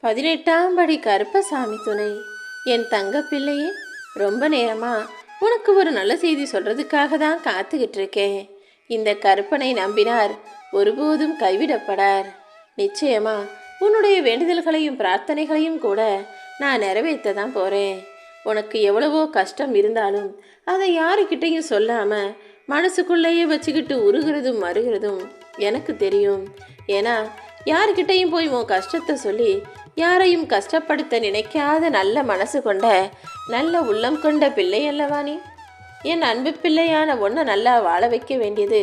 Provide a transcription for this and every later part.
18ஆம் படி கருப்பசாமி துணை. என் தங்க பிள்ளையே, ரொம்ப நேரமா உனக்கு ஒரு நல்ல செய்தி சொல்றதுக்காக தான் காத்துக்கிட்டு இருக்கேன். இந்த கருப்பனை நம்பினார் ஒருபோதும் கைவிடப்படார். நிச்சயமா உன்னுடைய வேண்டுதல்களையும் பிரார்த்தனைகளையும் கூட நான் நிறைவேற்ற தான் போறேன். உனக்கு எவ்வளவோ கஷ்டம் இருந்தாலும் அதை யாருக்கிட்டையும் சொல்லாம மனசுக்குள்ளேயே வச்சுக்கிட்டு உருகிறதும் மறுகிறதும் எனக்கு தெரியும். ஏன்னா யாருக்கிட்டையும் போய் உன் கஷ்டத்தை சொல்லி யாரையும் கஷ்டப்படுத்த நினைக்காத நல்ல மனசு கொண்ட நல்ல உள்ளம் கொண்ட பிள்ளை அல்லவா நீ? என் அன்பு பிள்ளையான ஒன்றை நல்லா வாழ வைக்க வேண்டியது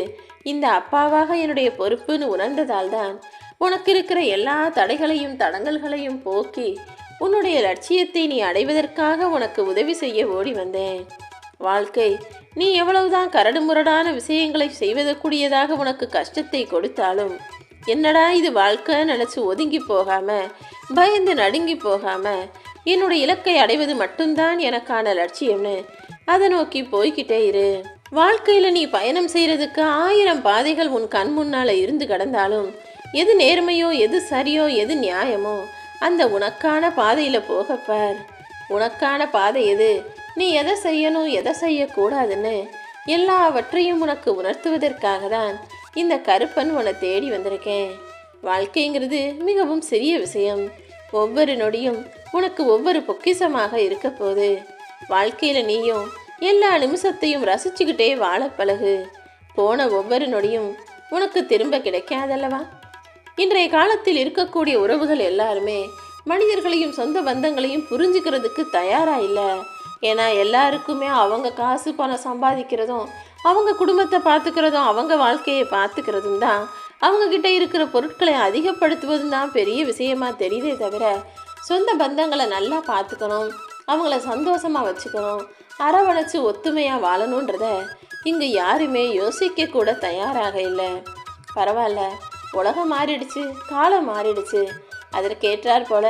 இந்த அப்பாவாக என்னுடைய பொறுப்புன்னு உணர்ந்ததால் தான் உனக்கு இருக்கிற எல்லா தடைகளையும் தடங்கல்களையும் போக்கி உன்னுடைய லட்சியத்தை நீ அடைவதற்காக உனக்கு உதவி செய்ய ஓடி வந்தேன். வாழ்க்கை நீ எவ்வளவுதான் கரடு முரடான விஷயங்களை செய்வதற்குரியதாக உனக்கு கஷ்டத்தை கொடுத்தாலும், என்னடா இது வாழ்க்கை நினச்சி ஒதுங்கி போகாம பயந்து நடுங்கி போகாம என்னுடைய இலக்கை அடைவது மட்டும்தான் எனக்கான லட்சியம்னு அதை நோக்கி போய்கிட்டே இரு. வாழ்க்கையில் நீ பயணம் செய்கிறதுக்கு 1000 பாதைகள் உன் கண் முன்னால் இருந்து கிடந்தாலும் எது நேர்மையோ எது சரியோ எது நியாயமோ அந்த உனக்கான பாதையில் போகப்பார். உனக்கான பாதை எது, நீ எதை செய்யணும் எதை செய்யக்கூடாதுன்னு எல்லாவற்றையும் உனக்கு உணர்த்துவதற்காக தான் இந்த கருப்பன் உன்னை தேடி வந்திருக்கேன். வாழ்க்கைங்கிறது மிகவும் சிறிய விஷயம். ஒவ்வொரு நொடியும் உனக்கு ஒவ்வொரு பொக்கிஷமாக இருக்க போது. வாழ்க்கையில் நீயும் எல்லா நிமிஷத்தையும் ரசிச்சுக்கிட்டே வாழ பழகு. போன ஒவ்வொரு நொடியும் உனக்கு திரும்ப கிடைக்காதல்லவா? இன்றைய காலத்தில் இருக்கக்கூடிய உறவுகள் எல்லாருமே மனிதர்களையும் சொந்த பந்தங்களையும் புரிஞ்சுக்கிறதுக்கு தயாரா இல்லை. ஏன்னா எல்லாருக்குமே அவங்க காசு பணம் சம்பாதிக்கிறதும் அவங்க குடும்பத்தை பார்த்துக்கிறதும் அவங்க வாழ்க்கையை பார்த்துக்கிறதும் தான், அவங்கக்கிட்ட இருக்கிற பொருட்களை அதிகப்படுத்துவதும் தான் பெரிய விஷயமா தெரியுதே தவிர சொந்த பந்தங்களை நல்லா பார்த்துக்கணும், அவங்கள சந்தோஷமாக வச்சுக்கணும், அரவணைச்சு ஒத்துமையாக வாழணுன்றத இங்கே யாருமே யோசிக்க கூட தயாராக இல்லை. பரவாயில்ல, உலகம் மாறிடுச்சு, காலம் மாறிடுச்சு, அதற்கேற்றாற் போல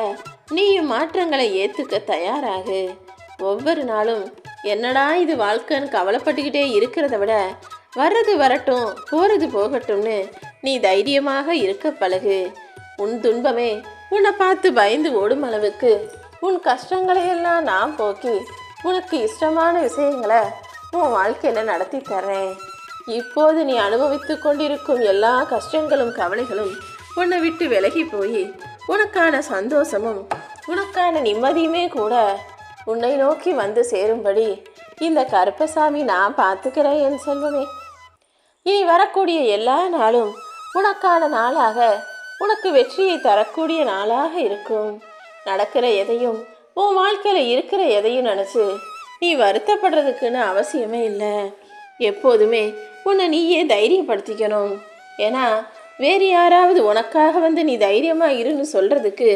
நீயும் மாற்றங்களை ஏற்றுக்க தயாராகு. ஒவ்வொரு நாளும் என்னடா இது வாழ்க்கைன்னு கவலைப்பட்டுக்கிட்டே இருக்கிறத விட வர்றது வரட்டும் போகிறது போகட்டும்னு நீ தைரியமாக இருக்க பழகு. உன் துன்பமே உன்னை பார்த்து பயந்து ஓடும் அளவுக்கு உன் கஷ்டங்களையெல்லாம் நான் போக்கி உனக்கு இஷ்டமான விஷயங்களை உன் வாழ்க்கையில் நடத்தி தர்றேன். இப்போது நீ அனுபவித்து கொண்டிருக்கும் எல்லா கஷ்டங்களும் கவலைகளும் உன்னை விட்டு விலகி போய் உனக்கான சந்தோஷமும் உனக்கான நிம்மதியுமே கூட உன்னை நோக்கி வந்து சேரும்படி இந்த கருப்பசாமி நான் பார்த்துக்கிறேன் என் செல்வமே. இனி வரக்கூடிய எல்லா நாளும் உனக்கான நாளாக, உனக்கு வெற்றியை தரக்கூடிய நாளாக இருக்கும். நடக்கிற எதையும் உன் வாழ்க்கையில் இருக்கிற எதையும் நினச்சி நீ வருத்தப்படுறதுக்குன்னு அவசியமே இல்லை. எப்போதுமே உன்னை நீயே தைரியப்படுத்திக்கணும். ஏன்னா வேறு யாராவது உனக்காக வந்து நீ தைரியமாக இருன்னு சொல்கிறதுக்கு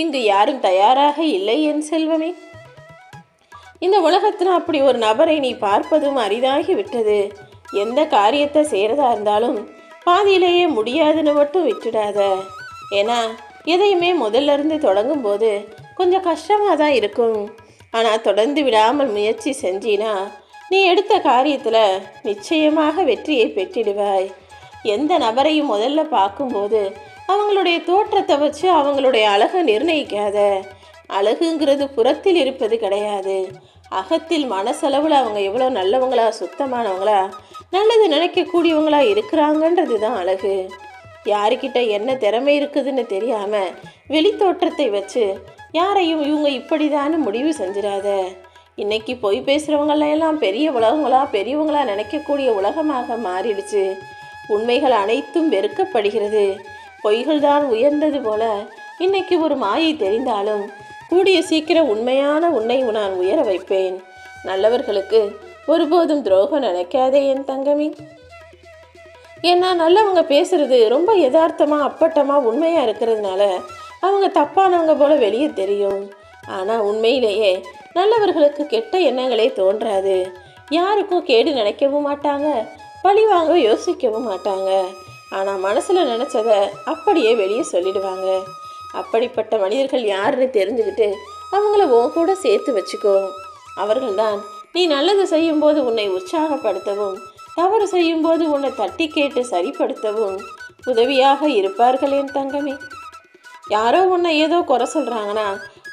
இங்கு யாரும் தயாராக இல்லை என் செல்வமே. இந்த உலகத்தில் அப்படி ஒரு நபரை நீ பார்ப்பதும் அரிதாகி விட்டது. எந்த காரியத்தை செய்கிறதா இருந்தாலும் பாதியிலேயே முடியாதுன்னு மட்டும் விட்டுடாத. ஏன்னா எதையுமே முதல்ல இருந்து தொடங்கும் போது கொஞ்சம் கஷ்டமாக தான் இருக்கும். ஆனால் தொடர்ந்து விடாமல் முயற்சி செஞ்சினா நீ எடுத்த காரியத்தில் நிச்சயமாக வெற்றியை பெற்றிடுவாய். எந்த நபரையும் முதல்ல பார்க்கும்போது அவங்களுடைய தோற்றத்தை வச்சு அவங்களுடைய அழகை நிர்ணயிக்காத. அழகுங்கிறது புறத்தில் இருப்பது கிடையாது, அகத்தில் மனசளவில் அவங்க எவ்வளோ நல்லவங்களா சுத்தமானவங்களா நல்லது நினைக்கக்கூடியவங்களா இருக்கிறாங்கன்றது தான் அழகு. யாருக்கிட்ட என்ன திறமை இருக்குதுன்னு தெரியாமல் வெளி தோற்றத்தை வச்சு யாரையும் இவங்க இப்படிதான்னு முடிவு செஞ்சிடாத. இன்னைக்கு பொய் பேசுகிறவங்களெல்லாம் பெரிய உலகங்களா பெரியவங்களா நினைக்கக்கூடிய உலகமாக மாறிடுச்சு. உண்மைகள் அனைத்தும் வெறுக்கப்படுகிறது. பொய்கள் தான் உயர்ந்தது போல இன்னைக்கு ஒரு மாயை தெரிந்தாலும் கூடிய சீக்கிரம் உண்மையான உன்னை நான் உயர வைப்பேன். நல்லவர்களுக்கு ஒருபோதும் துரோகம் நினைக்காதே என் தங்கமி. ஏன்னா நல்லவங்க பேசுறது ரொம்ப யதார்த்தமாக அப்பட்டமாக உண்மையாக இருக்கிறதுனால அவங்க தப்பானவங்க போல வெளியே தெரியும். ஆனால் உண்மையிலேயே நல்லவர்களுக்கு கெட்ட எண்ணங்களே தோன்றாது. யாருக்கும் கேடு நினைக்கவும் மாட்டாங்க, பழி வாங்க யோசிக்கவும் மாட்டாங்க. ஆனால் மனசில் நினச்சதை அப்படியே வெளியே சொல்லிடுவாங்க. அப்படிப்பட்ட மனிதர்கள் யாருன்னு தெரிஞ்சுக்கிட்டு அவங்கள உன் கூட சேர்த்து வச்சுக்கோ. அவர்கள்தான் நீ நல்லது செய்யும்போது உன்னை உற்சாகப்படுத்தவும், தவறு செய்யும்போது உன்னை தட்டி கேட்டு சரிப்படுத்தவும் உதவியாக இருப்பார்கள் என் தங்கமே. யாரோ உன்னை ஏதோ குறை சொல்கிறாங்கன்னா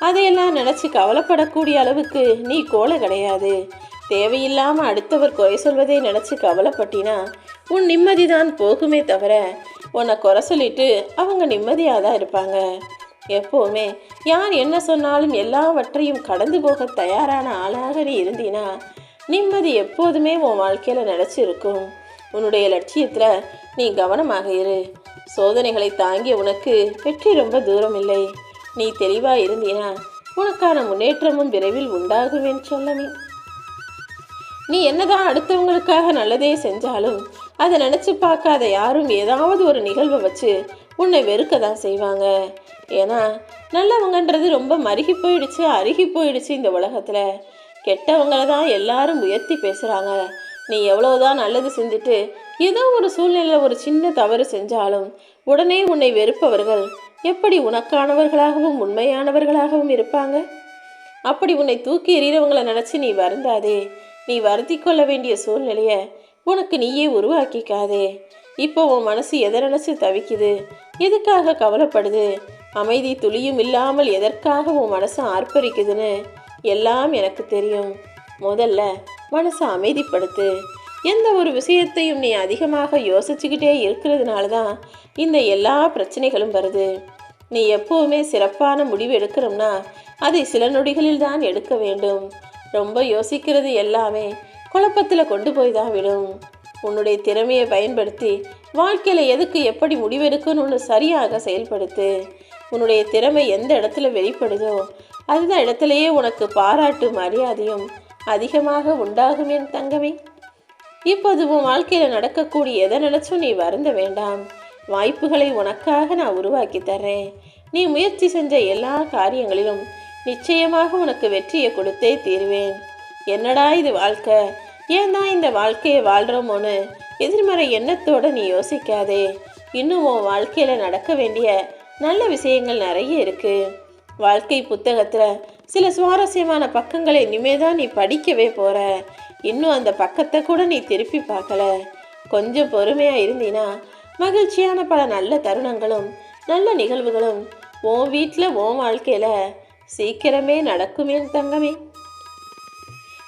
அதையெல்லாம் நினச்சி கவலைப்படக்கூடிய அளவுக்கு நீ கோலை கிடையாது. தேவையில்லாமல் அடுத்தவர் குறை சொல்வதை நினச்சி கவலைப்பட்டினா உன் நிம்மதி தான் போகுமே தவிர உன்னை குறை சொல்லிட்டு அவங்க நிம்மதியாக தான் இருப்பாங்க. எப்போவுமே யார் என்ன சொன்னாலும் எல்லாவற்றையும் கடந்து போக தயாரான ஆளாக நீ இருந்தினா நிம்மதி எப்போதுமே உன் வாழ்க்கையில் நினச்சிருக்கும். உன்னுடைய லட்சியத்தில் நீ கவனமாக இரு. சோதனைகளை தாங்கிய உனக்கு வெற்றி ரொம்ப தூரம் இல்லை. நீ தெளிவாக இருந்தினா உனக்கான முன்னேற்றமும் விரைவில் உண்டாகுவேன் சொல்லமே. நீ என்னதான் அடுத்தவங்களுக்காக நல்லதே செஞ்சாலும் அதை நினச்சி பார்க்காத யாரும் ஏதாவது ஒரு நிகழ்வை வச்சு உன்னை வெறுக்க தான் செய்வாங்க. ஏன்னா நல்லவங்கன்றது ரொம்ப மருகி போயிடுச்சு, அருகி போயிடுச்சு இந்த உலகத்தில். கெட்டவங்களை தான் எல்லாரும் உயர்த்தி பேசுகிறாங்க. நீ எவ்வளோதான் நல்லது செஞ்சுட்டு ஏதோ ஒரு சூழ்நிலையில் ஒரு சின்ன தவறு செஞ்சாலும் உடனே உன்னை வெறுப்பவர்கள் எப்படி உனக்கானவர்களாகவும் உண்மையானவர்களாகவும் இருப்பாங்க? அப்படி உன்னை தூக்கி எறிகிறவங்களை நினச்சி நீ வருந்தாதே. நீ வருத்தி கொள்ள வேண்டிய சூழ்நிலையை உனக்கு நீயே உருவாக்கிக்காதே. இப்போ உன் மனசு எதை நினச்சி தவிக்குது, எதுக்காக கவலைப்படுது, அமைதி துளியும் இல்லாமல் எதற்காக உன் மனசை ஆர்ப்பரிக்குதுன்னு எல்லாம் எனக்கு தெரியும். முதல்ல மனசை அமைதிப்படுத்து. எந்த ஒரு விஷயத்தையும் நீ அதிகமாக யோசிச்சுக்கிட்டே இருக்கிறதுனால தான் இந்த எல்லா பிரச்சனைகளும் வருது. நீ எப்போவுமே சிறப்பான முடிவு எடுக்கணும்னா அதை சில நொடிகளில் தான் எடுக்க வேண்டும். ரொம்ப யோசிக்கிறது எல்லாமே குழப்பத்தில் கொண்டு போய் தான் விடும். உன்னுடைய திறமையை பயன்படுத்தி வாழ்க்கையில் எதுக்கு எப்படி முடிவெடுக்கணும்னு சரியாக செயல்படுத்து. உன்னுடைய திறமை எந்த இடத்துல வெளிப்படுதோ அந்த இடத்துலையே உனக்கு பாராட்டு மரியாதையும் அதிகமாக உண்டாகும் என் தங்கமே. இப்போது உன் வாழ்க்கையில் நடக்கக்கூடிய எதை நினைச்சும் நீ வருந்த வேண்டாம். வாய்ப்புகளை உனக்காக நான் உருவாக்கி தர்றேன். நீ முயற்சி செஞ்ச எல்லா காரியங்களிலும் நிச்சயமாக உனக்கு வெற்றியை கொடுத்தே தீருவேன். என்னடா இது வாழ்க்கை, ஏன் தான் இந்த வாழ்க்கையை வாழ்கிறோமோன்னு எதிர்மறை எண்ணத்தோடு நீ யோசிக்காதே. இன்னும் உன் வாழ்க்கையில் நடக்க வேண்டிய நல்ல விஷயங்கள் நிறைய இருக்குது. வாழ்க்கை புத்தகத்தில் சில சுவாரஸ்யமான பக்கங்களை இனிமேதான் நீ படிக்கவே போகிற. இன்னும் அந்த பக்கத்தை கூட நீ திருப்பி பார்க்கல. கொஞ்சம் பொறுமையாக இருந்தினா மகிழ்ச்சியான பல நல்ல தருணங்களும் நல்ல நிகழ்வுகளும் உன் வீட்டில் உன் வாழ்க்கையில் சீக்கிரமே நடக்குமே தங்கமே.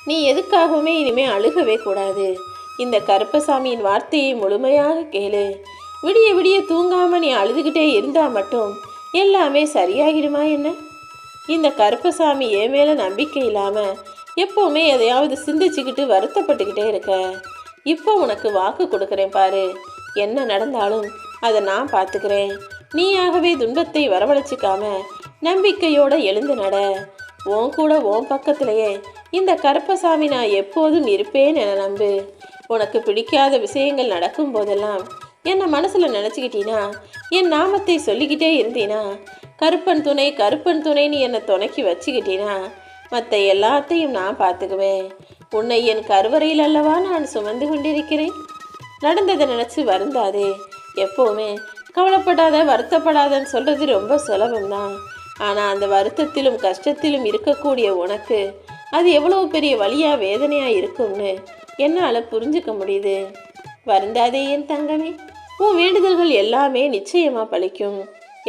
நீ எதுக்காகவுமே இனிமேல் அழுகவே கூடாது. இந்த கருப்பசாமியின் வார்த்தையை முழுமையாக கேளு. விடிய விடிய தூங்காமல் நீ அழுதுகிட்டே இருந்தால் மட்டும் எல்லாமே சரியாகிடுமா என்ன? இந்த கருப்பசாமி என் மேலே நம்பிக்கை இல்லாமல் எப்போவுமே எதையாவது சிந்திச்சுக்கிட்டு வருத்தப்பட்டுக்கிட்டே இருக்க. இப்போ உனக்கு வாக்கு கொடுக்குறேன் பாரு. என்ன நடந்தாலும் அதை நான் பார்த்துக்கிறேன். நீயாகவே துன்பத்தை வரவழைச்சிக்காம நம்பிக்கையோடு எழுந்து நட. உன் கூட உன் பக்கத்திலேயே இந்த கருப்பசாமி நான் எப்போதும் இருப்பேன் என நம்பு. உனக்கு பிடிக்காத விஷயங்கள் நடக்கும் போதெல்லாம் என்னை மனசில் நினச்சிக்கிட்டீனா, என் நாமத்தை சொல்லிக்கிட்டே இருந்தீனா, கருப்பன் துணை கருப்பன் துணைன்னு என்னை துணைக்கி வச்சுக்கிட்டீனா மற்ற எல்லாத்தையும் நான் பார்த்துக்குவேன். உன்னை என் கருவறையில் அல்லவா நான் சுமந்து கொண்டிருக்கிறேன். நடந்ததை நினச்சி வருந்தாதே. எப்போவுமே கவலைப்படாத வருத்தப்படாதன்னு சொல்கிறது ரொம்ப சுலபம்தான். ஆனால் அந்த வருத்தத்திலும் கஷ்டத்திலும் இருக்கக்கூடிய உனக்கு அது எவ்வளோ பெரிய வலியாக வேதனையாக இருக்கும்னு என்னால் புரிஞ்சுக்க முடியுது. வருந்தாதே என் தங்கமே. உன் வேண்டுதல்கள் எல்லாமே நிச்சயமாக பலிக்கும்.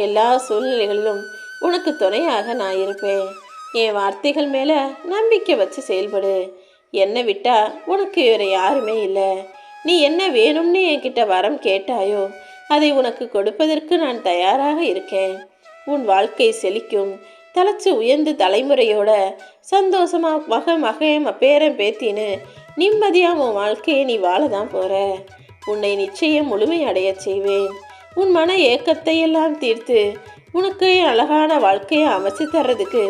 எல்லா சூழ்நிலைகளிலும் உனக்கு துணையாக நான் இருப்பேன். என் வார்த்தைகள் மேலே நம்பிக்கை வச்சு செயல்படு. என்னை விட்டா உனக்கு வேறு யாருமே இல்லை. நீ என்ன வேணும்னு என்கிட்ட வரம் கேட்டாயோ அதை உனக்கு கொடுப்பதற்கு நான் தயாராக இருக்கேன். உன் வாழ்க்கை செழிக்கும். தலைச்சு உயர்ந்து தலைமுறையோட சந்தோஷமா மகன் பேரன் பேத்தின்னு நிம்மதியாக உன் வாழ்க்கையை நீ வாழ தான் போகிற. உன்னை நிச்சயம் முழுமையடைய செய்வேன். உன் மன ஏக்கத்தை எல்லாம் தீர்த்து உனக்கு அழகான வாழ்க்கையை அமைச்சு தர்றதுக்கு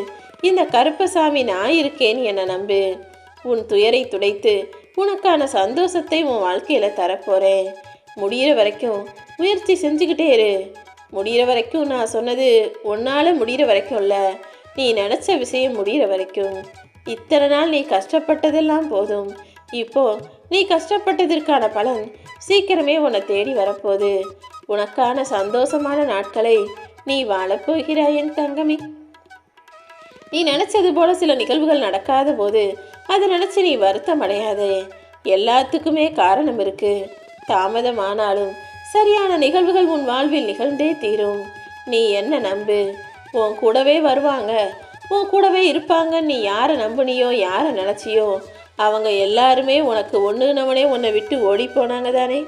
இந்த கருப்பசாமி நான் இருக்கேன்னு என்னை நம்பு. உன் துயரை துடைத்து உனக்கான சந்தோஷத்தை உன் வாழ்க்கையில் தரப்போகிறேன். முடிகிற வரைக்கும் முயற்சி செஞ்சுக்கிட்டே இரு. முடிகிற வரைக்கும் நான் சொன்னது உன்னால் முடிகிற வரைக்கும் இல்லை, நீ நினச்ச விஷயம் முடிகிற வரைக்கும். இத்தனை நாள் நீ கஷ்டப்பட்டதெல்லாம் போதும். இப்போ நீ கஷ்டப்பட்டதற்கான பலன் சீக்கிரமே உன்னை தேடி வரப்போகுது. உனக்கான சந்தோஷமான நாட்களை நீ வாழப்போகிறாய் என் தங்கமே. நீ நினச்சது போல சில நிகழ்வுகள் நடக்காத போது அதை நினச்சி நீ வருத்தம் அடையாதே. எல்லாத்துக்குமே காரணம் இருக்கு. தாமதமானாலும் சரியான நிகழ்வுகள் உன் வாழ்வில் நிகழ்ந்தே தீரும். நீ என்ன நம்பு, உன் கூடவே வருவாங்க, உன் கூடவே இருப்பாங்க. நீ யாரை நம்புனியோ யாரை நினச்சியோ அவங்க எல்லாருமே உனக்கு ஒன்றுனவனே உன்னை விட்டு ஓடி போனாங்க தானே.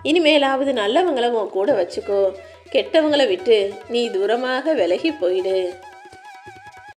இனிமேலாவது நல்லவங்களை உன் கூட வச்சுக்கோ, கெட்டவங்களை விட்டு நீ தூரமாக விலகி போயிடு.